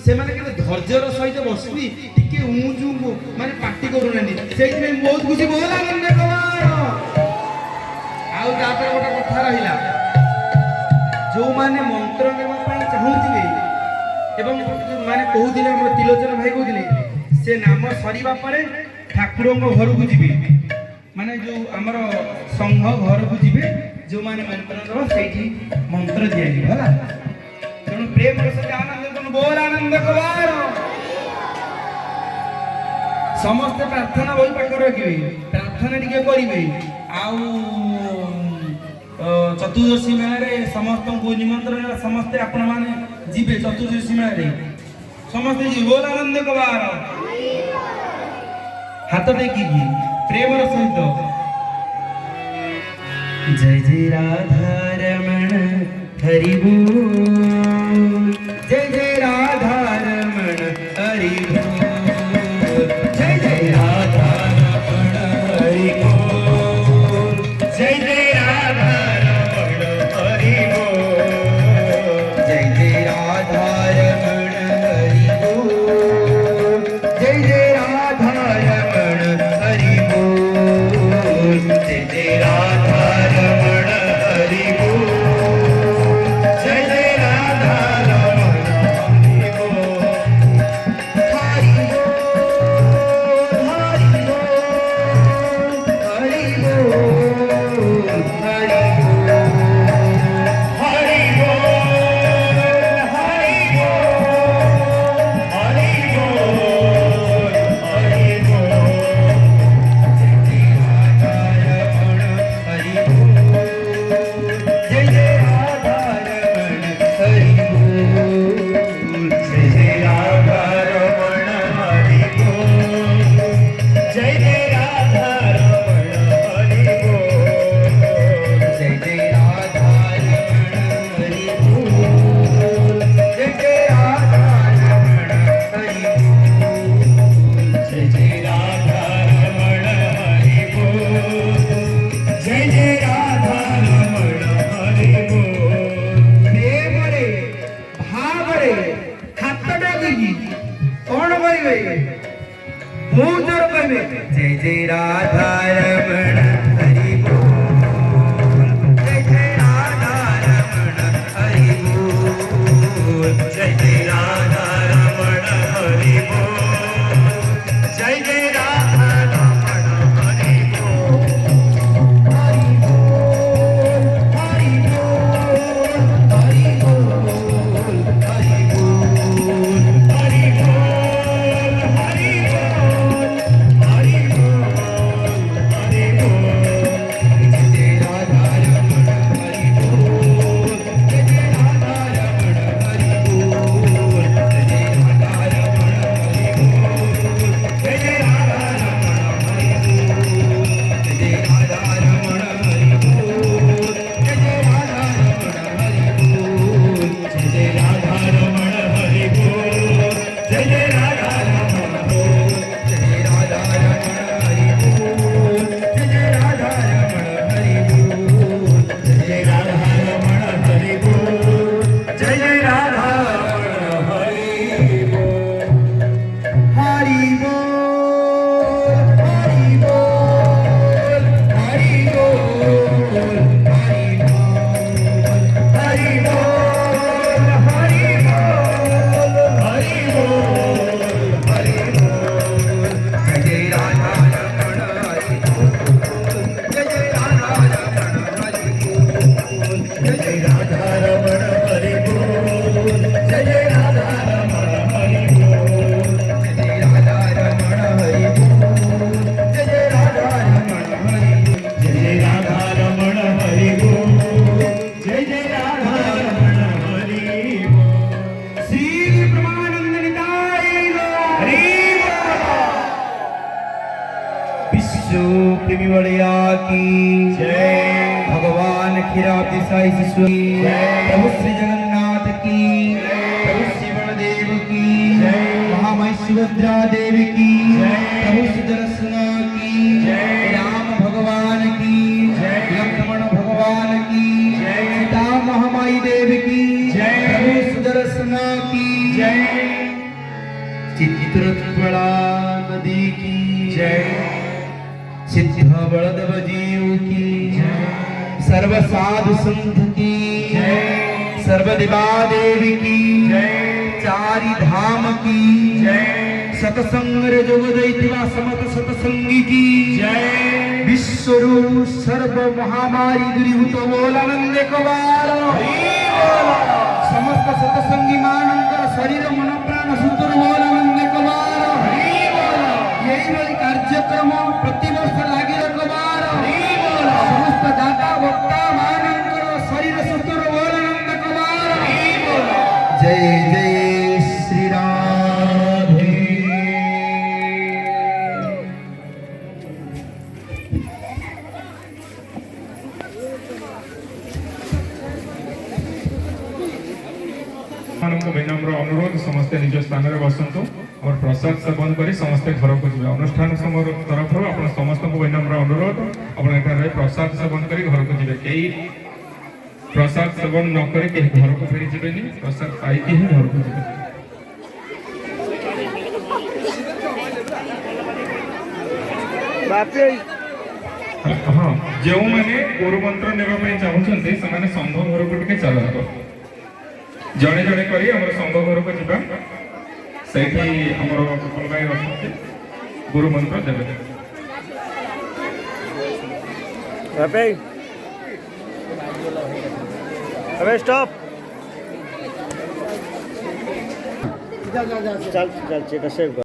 ସେମାନେ କେତେ ଧୈର୍ଯ୍ୟର ସହିତ ବସିକି ଟିକେ ଉଁଚୁ ମାନେ ପାଟି କରୁନାହାନ୍ତି, ସେଇଥିପାଇଁ ବହୁତ ଖୁସି ବୋଲ ଆନନ୍ଦ କବାର। ଆଉ ତାପରେ ଗୋଟେ କଥା ରହିଲା, ଯୋଉମାନେ ମନ୍ତ୍ର ନେବା ପାଇଁ ଚାହୁଁଥିବେ ଏବଂ ମାନେ କହୁଥିଲେ ଆମର ତ୍ରିଲୋଚନ ଭାଇ କହୁଥିଲେ ସେ ନାମ ସରିବା ପରେ ଠାକୁରଙ୍କ ଘରକୁ ଯିବେ, ମାନେ ଯୋଉ ଆମର ସଂଘ ଘରକୁ ଯିବେ, ଯୋଉମାନେ ମନ୍ତ୍ର ନେବ ସେଇଠି ମନ୍ତ୍ର ଦିଆଯିବ ହେଲା। ତେଣୁ ପ୍ରେମର ସହିତ ଆନନ୍ଦ କରୁ ବୋଲ ଆନନ୍ଦ କବାର। ସମସ୍ତେ ପ୍ରାର୍ଥନା ବହି ପାଖରେ ରଖିବେ, ପ୍ରାର୍ଥନା ଟିକେ କରିବେ। ଆଉ ଚତୁର୍ଦଶୀ ମେଳାରେ ସମସ୍ତଙ୍କୁ ନିମନ୍ତ୍ରଣ, ସମସ୍ତେ ଆପଣ ମାନେ ଯିବେ ଚତୁର୍ଦଶୀ ମେଳାରେ, ସମସ୍ତେ ଯିବେ ବୋଲ ଆନନ୍ଦ କବାର। ହାତ ଟେକିକି ପ୍ରେମର ସହିତ जय जय राधा रमण हरि बोल, जय जय राधा रमण हरि बोल, जय जय राधा रमण हरि बोल, जय जय राधा रमण हरि बोल, जय जय राधा रमण हरि बोल, जय जय राधा रमण हरि बोल, जय जय राधा रमण हरि बोल, जय जय राधा रमण हरि बोल, हरि बोल, हरि बोल, हरि बोल, हरि बोल, हरि बोल, हरि बोल, हरि बोल, जय जय राधा रमण हरि बोल, जय जय राधा रमण हरि बोल, जय जय राधा रमण हरि बोल, जय जय राधा रमण हरि बोल, जय जय राधा रमण हरि बोल। प्रेमरे भावरे हाथ डाकिकी कौन करिवे ମୁଁ ଜୋର କହିବେ जय जय राधा रमण हरि बोल, जय जय राधा रमण हरि बोल, जय जय राधा रमण हरि बोल, जय जय राधा रमण हरि बोल, हरि बोल, हरि बोल, हरि बोल, हरि बोल, हरि बोल, हरि बोल, हरि बोल, जय जय राधा रमण हरि बोल, जय जय राधा रमण हरि बोल, जय जय राधा रमण हरि बोल, जय जय राधा रमण हरि बोल, जय जय राधा रमण हरि बोल, जय जय राधा रमण हरि बोल, जय जय राधा रमण हरि बोल, जय जय राधा रमण बोल, जय जय राधा रमण हरि बोल, जय जय राधा रमण हरि बोल, जय जय राधा रमण हरि बोल, जय जय राधा रमण हरि बोल, हरि बोल, हरि बोल, हरि बोल, हरि बोल, हरि बोल, हरि बोल, हरि बोल, हरि बोल, जय जय राधा रमण हरि बोल, जय जय राधा रमण हरि बोल, जय जय राधा रमण हरि बोल, जय जय राधा रमण हरि बोल, जय जय राधा रमण हरि बोल, जय जय राधा रमण हरि बोल, जय जय राधा रमण हरि बोल, जय जय राधा रमण हरि बोल। श्री ब्रह्मानंद निताय हरि बोल। विश्व प्रेमी बलिया की जय, भगवान खीराब्दी साई शिशु की जय, प्रभु श्री जगन्नाथ की जय, प्रभु श्री बलदेव की जय, महामाई सुभद्रा देवी की जय, प्रभु सुदर्शन की जय, राम भगवान की जय, लक्ष्मण भगवान की जय, सीता महामाई देवी की जय, प्रभु सुदर्शन की जय। चित्रकला नदी की जय, सिद्ध बलदेव जीव की जय, सर्व साधु संत की जय, सर्व देवा देवी की जय, चारि धाम की जय, सतसंग रे जोग दैत्या समत सतसंगी की जय, विश्वरूप सर्व महामारी दूरीभूत बोलानंद कबार समस्त सतसंगी मानकर शरीर मन प्राण सुतर बोलानंद कबार यही भली कार्यक्रम प्रतिवर्ष लागि रखबार समस्त दाता भक्ता मानकर शरीर सुतर बोलानंद कबार जय जय श्री राधे। विनम्र अनुरोध समस्ते निज स्थान में बसतु और प्रसाद सेवन कर समस्ते घर को जी अनुष्ठान समूह तरफ आप समस्त को विनम्र अनुरोध आप प्रसाद सेवन कर घर को जी कई प्रसाद सेवन नक घर को फेरी जी प्रसाद पाई ही घर को जी। हाँ जो मैंने गुरु मंत्र नापी चाहते से संघ घर को टे चलते जड़े जड़े करी हमर संघ घर को जीवा सेठी हमर गोपाल भाई अच्छा गुरु मंत्र देवे। अबे स्टॉप चल चल चल सेव